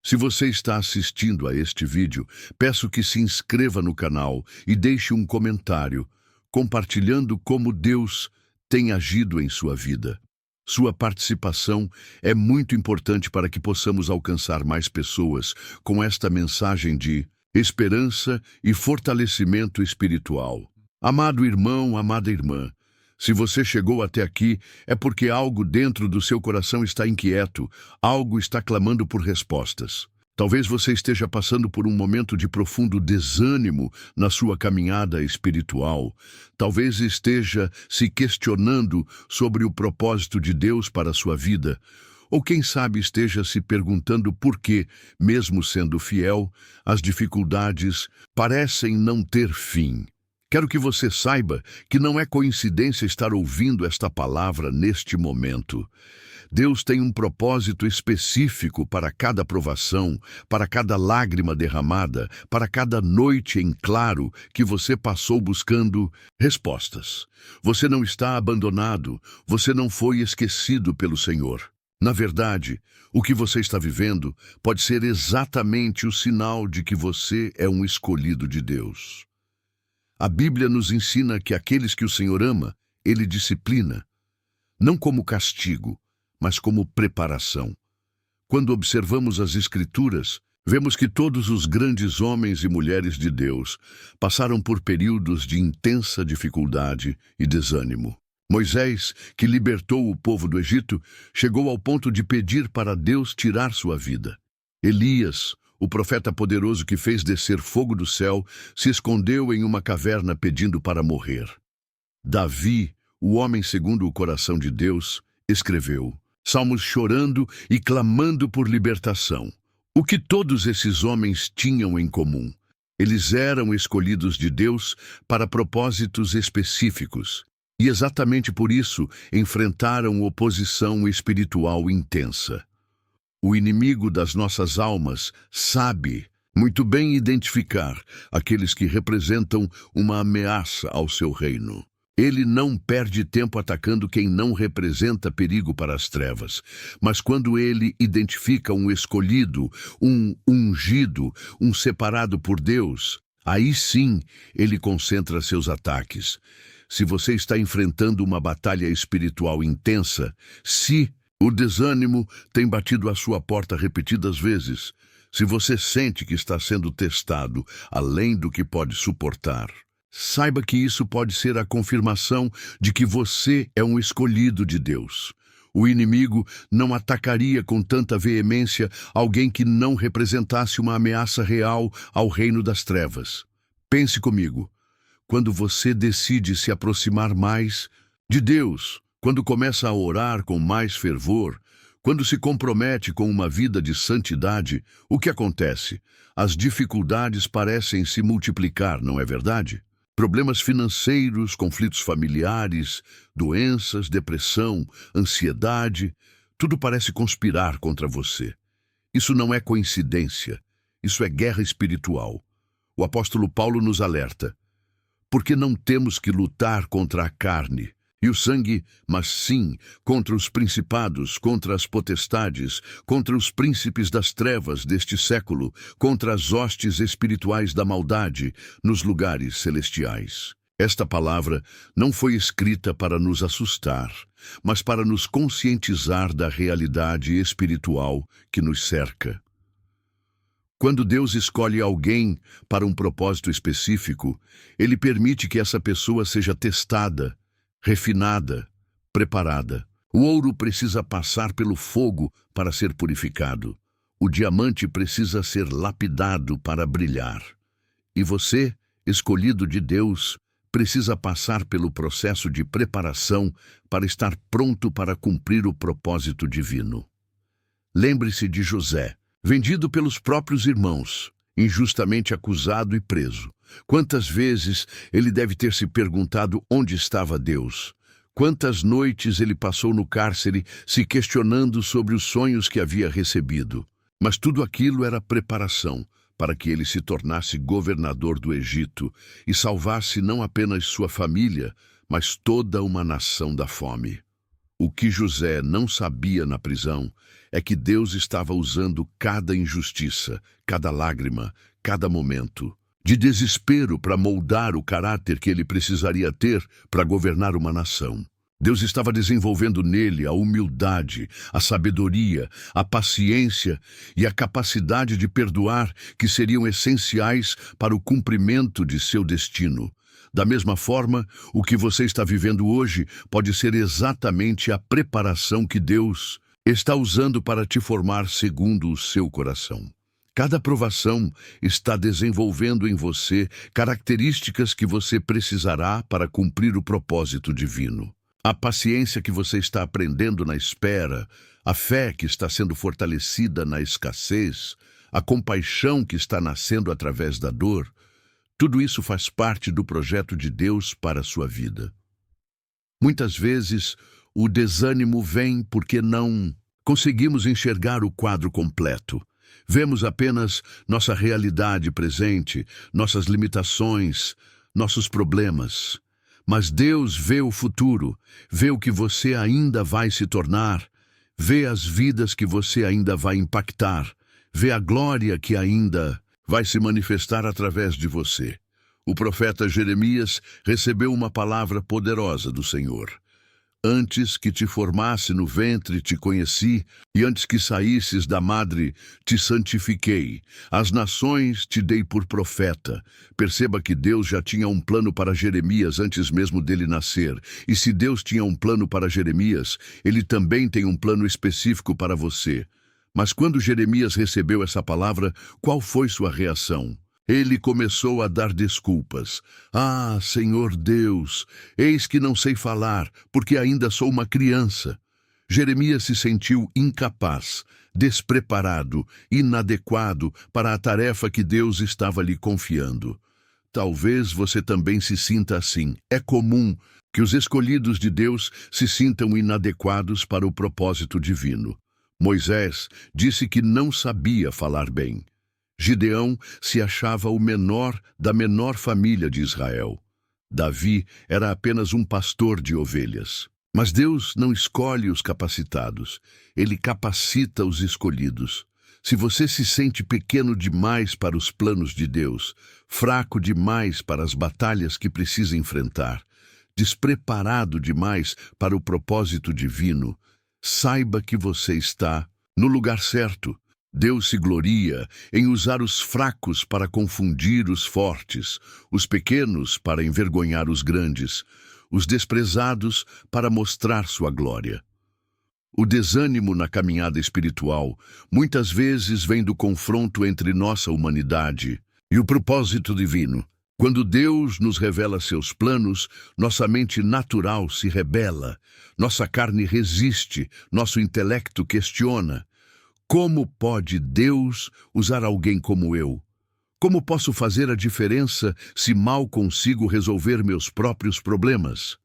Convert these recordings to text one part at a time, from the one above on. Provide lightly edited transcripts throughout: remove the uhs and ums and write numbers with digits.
Se você está assistindo a este vídeo, peço que se inscreva no canal e deixe um comentário, compartilhando como Deus tem agido em sua vida. Sua participação é muito importante para que possamos alcançar mais pessoas com esta mensagem de esperança e fortalecimento espiritual. Amado irmão, amada irmã, se você chegou até aqui, é porque algo dentro do seu coração está inquieto, algo está clamando por respostas. Talvez você esteja passando por um momento de profundo desânimo na sua caminhada espiritual. Talvez esteja se questionando sobre o propósito de Deus para a sua vida. Ou quem sabe esteja se perguntando por que, mesmo sendo fiel, as dificuldades parecem não ter fim. Quero que você saiba que não é coincidência estar ouvindo esta palavra neste momento. Deus tem um propósito específico para cada provação, para cada lágrima derramada, para cada noite em claro que você passou buscando respostas. Você não está abandonado, você não foi esquecido pelo Senhor. Na verdade, o que você está vivendo pode ser exatamente o sinal de que você é um escolhido de Deus. A Bíblia nos ensina que aqueles que o Senhor ama, Ele disciplina, não como castigo, mas como preparação. Quando observamos as Escrituras, vemos que todos os grandes homens e mulheres de Deus passaram por períodos de intensa dificuldade e desânimo. Moisés, que libertou o povo do Egito, chegou ao ponto de pedir para Deus tirar sua vida. Elias, o profeta poderoso que fez descer fogo do céu, se escondeu em uma caverna pedindo para morrer. Davi, o homem segundo o coração de Deus, escreveu salmos chorando e clamando por libertação. O que todos esses homens tinham em comum? Eles eram escolhidos de Deus para propósitos específicos. E exatamente por isso enfrentaram oposição espiritual intensa. O inimigo das nossas almas sabe muito bem identificar aqueles que representam uma ameaça ao seu reino. Ele não perde tempo atacando quem não representa perigo para as trevas, mas quando ele identifica um escolhido, um ungido, um separado por Deus, aí sim ele concentra seus ataques. Se você está enfrentando uma batalha espiritual intensa, se o desânimo tem batido à sua porta repetidas vezes, se você sente que está sendo testado além do que pode suportar, saiba que isso pode ser a confirmação de que você é um escolhido de Deus. O inimigo não atacaria com tanta veemência alguém que não representasse uma ameaça real ao reino das trevas. Pense comigo, quando você decide se aproximar mais de Deus, quando começa a orar com mais fervor, quando se compromete com uma vida de santidade, o que acontece? As dificuldades parecem se multiplicar, não é verdade? Problemas financeiros, conflitos familiares, doenças, depressão, ansiedade, tudo parece conspirar contra você. Isso não é coincidência, isso é guerra espiritual. O apóstolo Paulo nos alerta, porque não temos que lutar contra a carne e o sangue, mas sim contra os principados, contra as potestades, contra os príncipes das trevas deste século, contra as hostes espirituais da maldade nos lugares celestiais. Esta palavra não foi escrita para nos assustar, mas para nos conscientizar da realidade espiritual que nos cerca. Quando Deus escolhe alguém para um propósito específico, Ele permite que essa pessoa seja testada, refinada, preparada. O ouro precisa passar pelo fogo para ser purificado. O diamante precisa ser lapidado para brilhar. E você, escolhido de Deus, precisa passar pelo processo de preparação para estar pronto para cumprir o propósito divino. Lembre-se de José, vendido pelos próprios irmãos, injustamente acusado e preso. Quantas vezes ele deve ter se perguntado onde estava Deus? Quantas noites ele passou no cárcere se questionando sobre os sonhos que havia recebido? Mas tudo aquilo era preparação para que ele se tornasse governador do Egito e salvasse não apenas sua família, mas toda uma nação da fome. O que José não sabia na prisão é que Deus estava usando cada injustiça, cada lágrima, cada momento de desespero para moldar o caráter que ele precisaria ter para governar uma nação. Deus estava desenvolvendo nele a humildade, a sabedoria, a paciência e a capacidade de perdoar que seriam essenciais para o cumprimento de seu destino. Da mesma forma, o que você está vivendo hoje pode ser exatamente a preparação que Deus está usando para te formar segundo o seu coração. Cada provação está desenvolvendo em você características que você precisará para cumprir o propósito divino. A paciência que você está aprendendo na espera, a fé que está sendo fortalecida na escassez, a compaixão que está nascendo através da dor, tudo isso faz parte do projeto de Deus para a sua vida. Muitas vezes, o desânimo vem porque não conseguimos enxergar o quadro completo. Vemos apenas nossa realidade presente, nossas limitações, nossos problemas. Mas Deus vê o futuro, vê o que você ainda vai se tornar, vê as vidas que você ainda vai impactar, vê a glória que ainda vai se manifestar através de você. O profeta Jeremias recebeu uma palavra poderosa do Senhor. Antes que te formasse no ventre te conheci, e antes que saísses da madre te santifiquei. As nações te dei por profeta. Perceba que Deus já tinha um plano para Jeremias antes mesmo dele nascer. E se Deus tinha um plano para Jeremias, ele também tem um plano específico para você. Mas quando Jeremias recebeu essa palavra, qual foi sua reação? Ele começou a dar desculpas. Ah, Senhor Deus, eis que não sei falar, porque ainda sou uma criança. Jeremias se sentiu incapaz, despreparado, inadequado para a tarefa que Deus estava lhe confiando. Talvez você também se sinta assim. É comum que os escolhidos de Deus se sintam inadequados para o propósito divino. Moisés disse que não sabia falar bem. Gideão se achava o menor da menor família de Israel. Davi era apenas um pastor de ovelhas. Mas Deus não escolhe os capacitados, Ele capacita os escolhidos. Se você se sente pequeno demais para os planos de Deus, fraco demais para as batalhas que precisa enfrentar, despreparado demais para o propósito divino, saiba que você está no lugar certo. Deus se gloria em usar os fracos para confundir os fortes, os pequenos para envergonhar os grandes, os desprezados para mostrar sua glória. O desânimo na caminhada espiritual muitas vezes vem do confronto entre nossa humanidade e o propósito divino. Quando Deus nos revela seus planos, nossa mente natural se rebela, nossa carne resiste, nosso intelecto questiona. Como pode Deus usar alguém como eu? Como posso fazer a diferença se mal consigo resolver meus próprios problemas?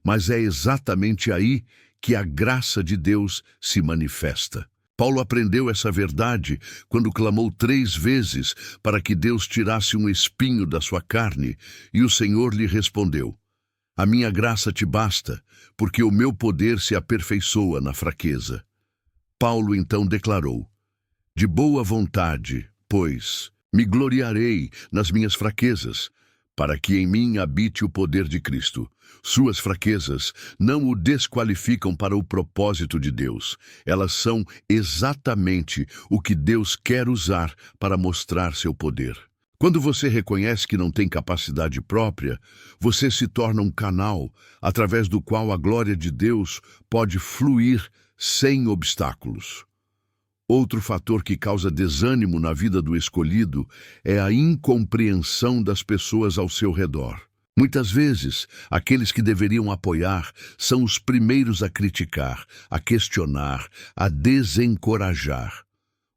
Mas é exatamente aí que a graça de Deus se manifesta. Paulo aprendeu essa verdade quando clamou 3 vezes para que Deus tirasse um espinho da sua carne, e o Senhor lhe respondeu: "A minha graça te basta, porque o meu poder se aperfeiçoa na fraqueza." Paulo então declarou: "De boa vontade, pois, me gloriarei nas minhas fraquezas, para que em mim habite o poder de Cristo." Suas fraquezas não o desqualificam para o propósito de Deus. Elas são exatamente o que Deus quer usar para mostrar seu poder. Quando você reconhece que não tem capacidade própria, você se torna um canal através do qual a glória de Deus pode fluir sem obstáculos. Outro fator que causa desânimo na vida do escolhido é a incompreensão das pessoas ao seu redor. Muitas vezes, aqueles que deveriam apoiar são os primeiros a criticar, a questionar, a desencorajar.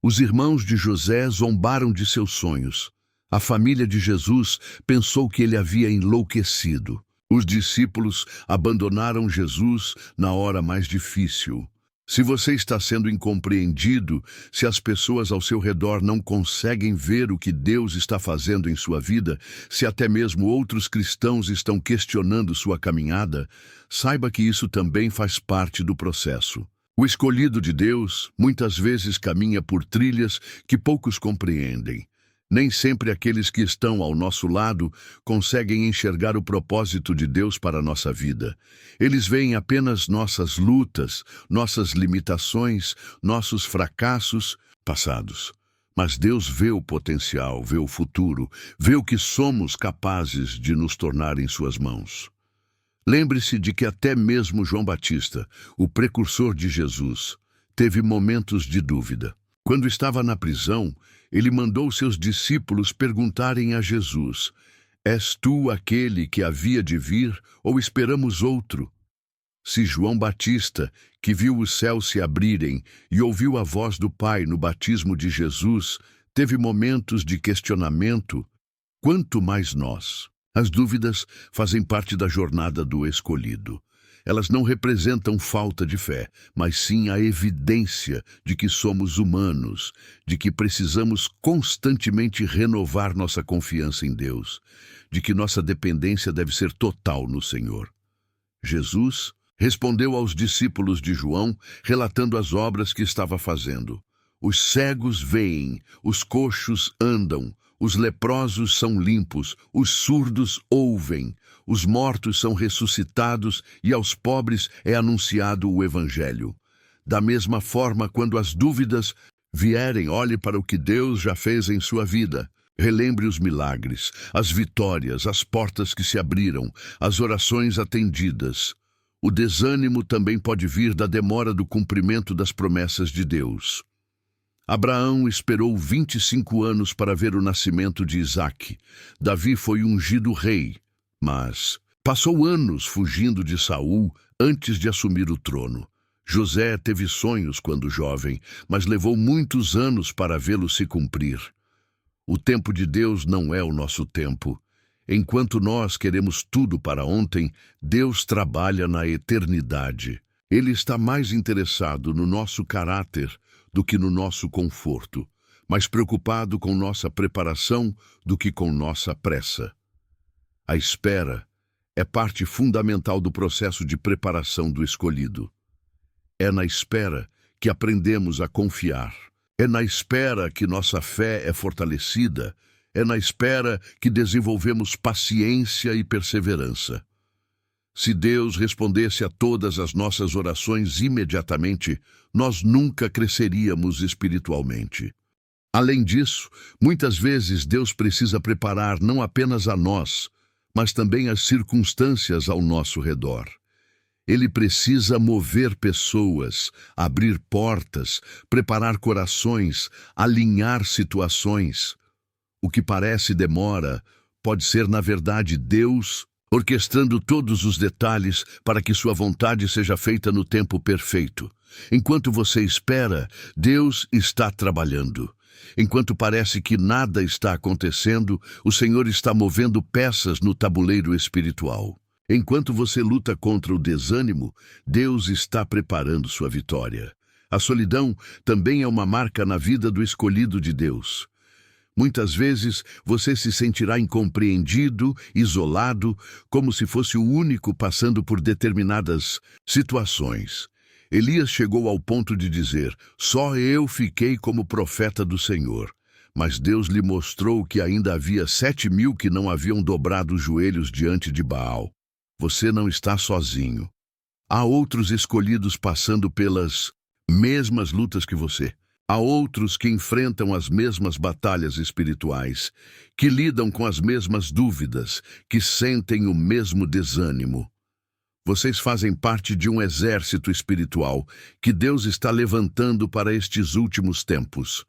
Os irmãos de José zombaram de seus sonhos. A família de Jesus pensou que ele havia enlouquecido. Os discípulos abandonaram Jesus na hora mais difícil. Se você está sendo incompreendido, se as pessoas ao seu redor não conseguem ver o que Deus está fazendo em sua vida, se até mesmo outros cristãos estão questionando sua caminhada, saiba que isso também faz parte do processo. O escolhido de Deus muitas vezes caminha por trilhas que poucos compreendem. Nem sempre aqueles que estão ao nosso lado conseguem enxergar o propósito de Deus para a nossa vida. Eles veem apenas nossas lutas, nossas limitações, nossos fracassos passados. Mas Deus vê o potencial, vê o futuro, vê o que somos capazes de nos tornar em suas mãos. Lembre-se de que até mesmo João Batista, o precursor de Jesus, teve momentos de dúvida. Quando estava na prisão, ele mandou seus discípulos perguntarem a Jesus: És tu aquele que havia de vir, ou esperamos outro? Se João Batista, que viu os céus se abrirem e ouviu a voz do Pai no batismo de Jesus, teve momentos de questionamento, quanto mais nós? As dúvidas fazem parte da jornada do escolhido. Elas não representam falta de fé, mas sim a evidência de que somos humanos, de que precisamos constantemente renovar nossa confiança em Deus, de que nossa dependência deve ser total no Senhor. Jesus respondeu aos discípulos de João, relatando as obras que estava fazendo. Os cegos veem, os coxos andam, os leprosos são limpos, os surdos ouvem, os mortos são ressuscitados e aos pobres é anunciado o Evangelho. Da mesma forma, quando as dúvidas vierem, olhe para o que Deus já fez em sua vida. Relembre os milagres, as vitórias, as portas que se abriram, as orações atendidas. O desânimo também pode vir da demora do cumprimento das promessas de Deus. Abraão esperou 25 anos para ver o nascimento de Isaque. Davi foi ungido rei, mas passou anos fugindo de Saul antes de assumir o trono. José teve sonhos quando jovem, mas levou muitos anos para vê-los se cumprir. O tempo de Deus não é o nosso tempo. Enquanto nós queremos tudo para ontem, Deus trabalha na eternidade. Ele está mais interessado no nosso caráter do que no nosso conforto, mais preocupado com nossa preparação do que com nossa pressa. A espera é parte fundamental do processo de preparação do escolhido. É na espera que aprendemos a confiar. É na espera que nossa fé é fortalecida. É na espera que desenvolvemos paciência e perseverança. Se Deus respondesse a todas as nossas orações imediatamente, nós nunca cresceríamos espiritualmente. Além disso, muitas vezes Deus precisa preparar não apenas a nós, mas também as circunstâncias ao nosso redor. Ele precisa mover pessoas, abrir portas, preparar corações, alinhar situações. O que parece demora pode ser, na verdade, Deus orquestrando todos os detalhes para que sua vontade seja feita no tempo perfeito. Enquanto você espera, Deus está trabalhando. Enquanto parece que nada está acontecendo, o Senhor está movendo peças no tabuleiro espiritual. Enquanto você luta contra o desânimo, Deus está preparando sua vitória. A solidão também é uma marca na vida do escolhido de Deus. Muitas vezes você se sentirá incompreendido, isolado, como se fosse o único passando por determinadas situações. Elias chegou ao ponto de dizer: só eu fiquei como profeta do Senhor. Mas Deus lhe mostrou que ainda havia 7.000 que não haviam dobrado os joelhos diante de Baal. Você não está sozinho. Há outros escolhidos passando pelas mesmas lutas que você. Há outros que enfrentam as mesmas batalhas espirituais, que lidam com as mesmas dúvidas, que sentem o mesmo desânimo. Vocês fazem parte de um exército espiritual que Deus está levantando para estes últimos tempos.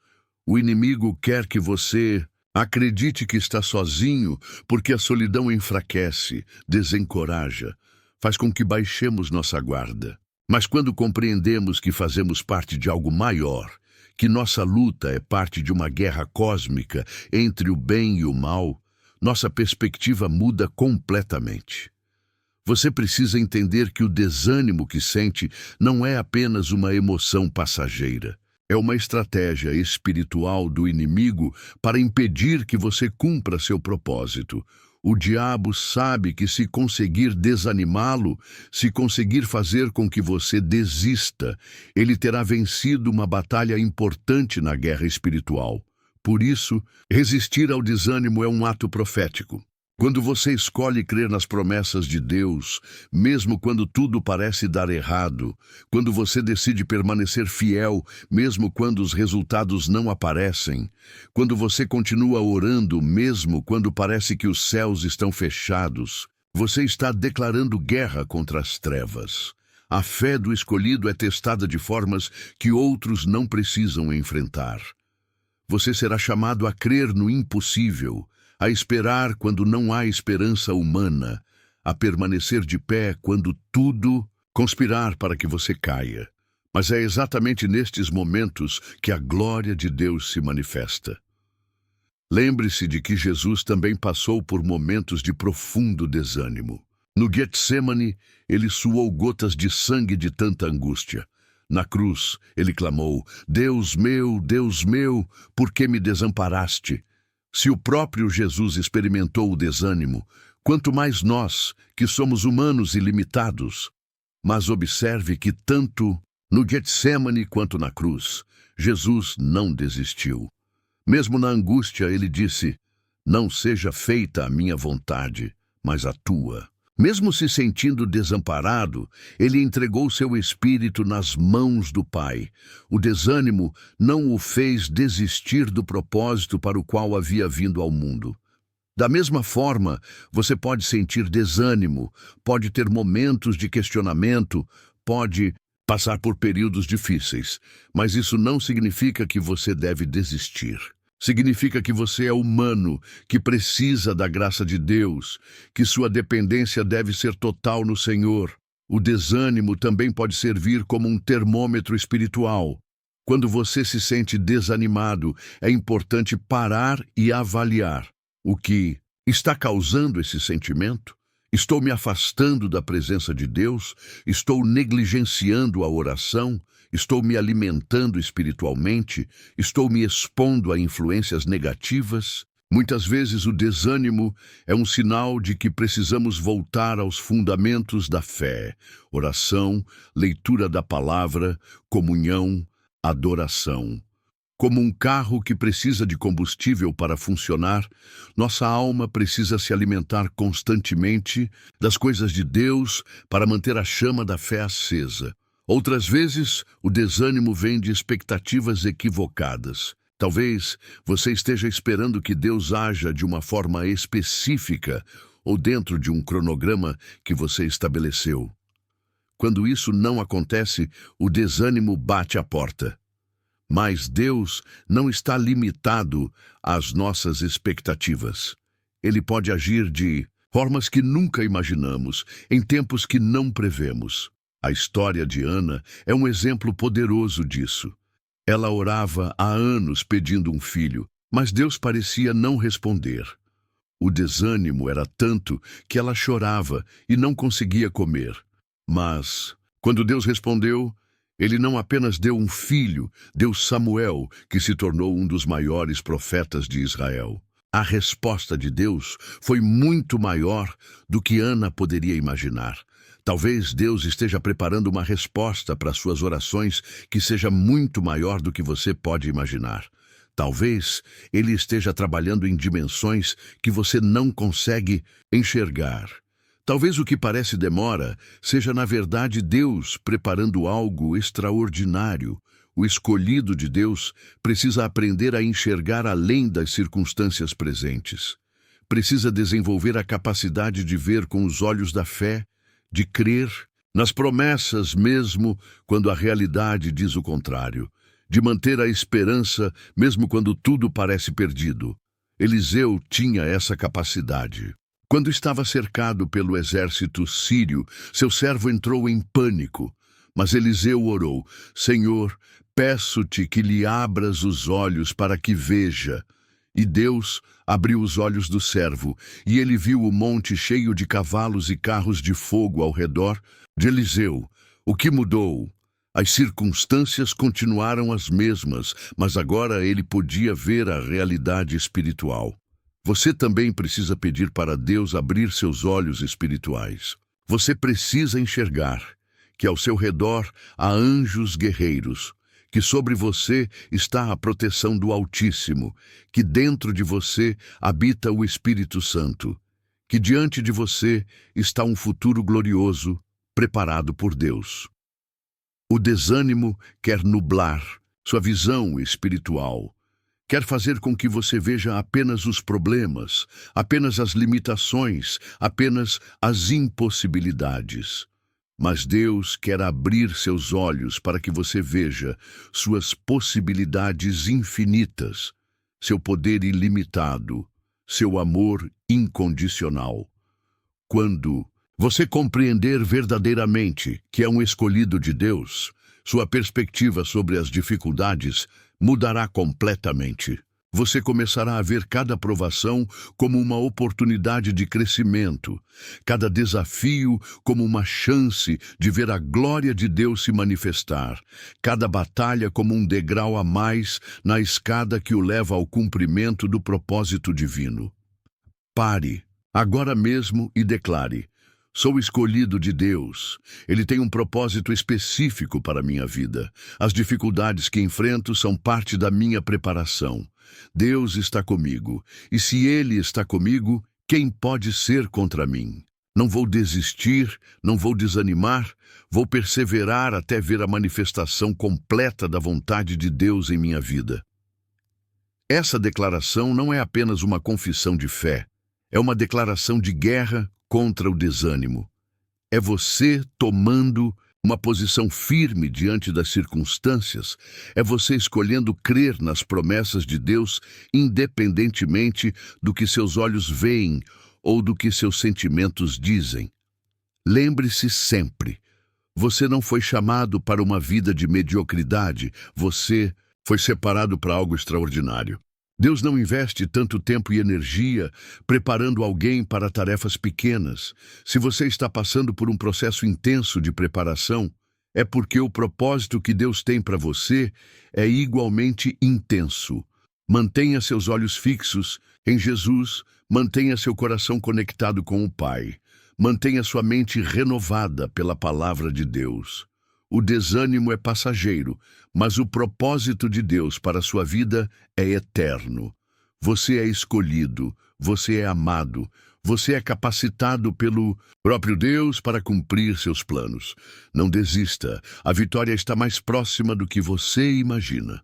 O inimigo quer que você acredite que está sozinho, porque a solidão enfraquece, desencoraja, faz com que baixemos nossa guarda. Mas quando compreendemos que fazemos parte de algo maior, que nossa luta é parte de uma guerra cósmica entre o bem e o mal, nossa perspectiva muda completamente. Você precisa entender que o desânimo que sente não é apenas uma emoção passageira. É uma estratégia espiritual do inimigo para impedir que você cumpra seu propósito. O diabo sabe que se conseguir desanimá-lo, se conseguir fazer com que você desista, ele terá vencido uma batalha importante na guerra espiritual. Por isso, resistir ao desânimo é um ato profético. Quando você escolhe crer nas promessas de Deus, mesmo quando tudo parece dar errado, quando você decide permanecer fiel, mesmo quando os resultados não aparecem, quando você continua orando, mesmo quando parece que os céus estão fechados, você está declarando guerra contra as trevas. A fé do escolhido é testada de formas que outros não precisam enfrentar. Você será chamado a crer no impossível, a esperar quando não há esperança humana, a permanecer de pé quando tudo conspirar para que você caia. Mas é exatamente nestes momentos que a glória de Deus se manifesta. Lembre-se de que Jesus também passou por momentos de profundo desânimo. No Getsemane, ele suou gotas de sangue de tanta angústia. Na cruz, ele clamou: Deus meu, por que me desamparaste? Se o próprio Jesus experimentou o desânimo, quanto mais nós, que somos humanos e limitados. Mas observe que tanto no Getsemane quanto na cruz, Jesus não desistiu. Mesmo na angústia, ele disse: Não seja feita a minha vontade, mas a tua. Mesmo se sentindo desamparado, ele entregou seu espírito nas mãos do Pai. O desânimo não o fez desistir do propósito para o qual havia vindo ao mundo. Da mesma forma, você pode sentir desânimo, pode ter momentos de questionamento, pode passar por períodos difíceis, mas isso não significa que você deve desistir. Significa que você é humano, que precisa da graça de Deus, que sua dependência deve ser total no Senhor. O desânimo também pode servir como um termômetro espiritual. Quando você se sente desanimado, é importante parar e avaliar o que está causando esse sentimento. Estou me afastando da presença de Deus? Estou negligenciando a oração? Estou me alimentando espiritualmente? Estou me expondo a influências negativas? Muitas vezes o desânimo é um sinal de que precisamos voltar aos fundamentos da fé: oração, leitura da palavra, comunhão, adoração. Como um carro que precisa de combustível para funcionar, nossa alma precisa se alimentar constantemente das coisas de Deus para manter a chama da fé acesa. Outras vezes, o desânimo vem de expectativas equivocadas. Talvez você esteja esperando que Deus haja de uma forma específica ou dentro de um cronograma que você estabeleceu. Quando isso não acontece, o desânimo bate à porta. Mas Deus não está limitado às nossas expectativas. Ele pode agir de formas que nunca imaginamos, em tempos que não prevemos. A história de Ana é um exemplo poderoso disso. Ela orava há anos pedindo um filho, mas Deus parecia não responder. O desânimo era tanto que ela chorava e não conseguia comer. Mas, quando Deus respondeu, ele não apenas deu um filho, deu Samuel, que se tornou um dos maiores profetas de Israel. A resposta de Deus foi muito maior do que Ana poderia imaginar. Talvez Deus esteja preparando uma resposta para suas orações que seja muito maior do que você pode imaginar. Talvez Ele esteja trabalhando em dimensões que você não consegue enxergar. Talvez o que parece demora seja, na verdade, Deus preparando algo extraordinário. O escolhido de Deus precisa aprender a enxergar além das circunstâncias presentes. Precisa desenvolver a capacidade de ver com os olhos da fé, de crer nas promessas mesmo quando a realidade diz o contrário, de manter a esperança mesmo quando tudo parece perdido. Eliseu tinha essa capacidade. Quando estava cercado pelo exército sírio, seu servo entrou em pânico. Mas Eliseu orou: Senhor, peço-te que lhe abras os olhos para que veja. E Deus abriu os olhos do servo, e ele viu o monte cheio de cavalos e carros de fogo ao redor de Eliseu. O que mudou? As circunstâncias continuaram as mesmas, mas agora ele podia ver a realidade espiritual. Você também precisa pedir para Deus abrir seus olhos espirituais. Você precisa enxergar que ao seu redor há anjos guerreiros, que sobre você está a proteção do Altíssimo, que dentro de você habita o Espírito Santo, que diante de você está um futuro glorioso preparado por Deus. O desânimo quer nublar sua visão espiritual, quer fazer com que você veja apenas os problemas, apenas as limitações, apenas as impossibilidades. Mas Deus quer abrir seus olhos para que você veja suas possibilidades infinitas, seu poder ilimitado, seu amor incondicional. Quando você compreender verdadeiramente que é um escolhido de Deus, sua perspectiva sobre as dificuldades mudará completamente. Você começará a ver cada provação como uma oportunidade de crescimento, cada desafio como uma chance de ver a glória de Deus se manifestar, cada batalha como um degrau a mais na escada que o leva ao cumprimento do propósito divino. Pare agora mesmo e declare: sou escolhido de Deus. Ele tem um propósito específico para a minha vida. As dificuldades que enfrento são parte da minha preparação. Deus está comigo, e se Ele está comigo, quem pode ser contra mim? Não vou desistir, não vou desanimar, vou perseverar até ver a manifestação completa da vontade de Deus em minha vida. Essa declaração não é apenas uma confissão de fé, é uma declaração de guerra contra o desânimo. É você tomando uma posição firme diante das circunstâncias, é você escolhendo crer nas promessas de Deus, independentemente do que seus olhos veem ou do que seus sentimentos dizem. Lembre-se sempre, você não foi chamado para uma vida de mediocridade, você foi separado para algo extraordinário. Deus não investe tanto tempo e energia preparando alguém para tarefas pequenas. Se você está passando por um processo intenso de preparação, é porque o propósito que Deus tem para você é igualmente intenso. Mantenha seus olhos fixos em Jesus, mantenha seu coração conectado com o Pai. Mantenha sua mente renovada pela palavra de Deus. O desânimo é passageiro, mas o propósito de Deus para a sua vida é eterno. Você é escolhido, você é amado, você é capacitado pelo próprio Deus para cumprir seus planos. Não desista, a vitória está mais próxima do que você imagina.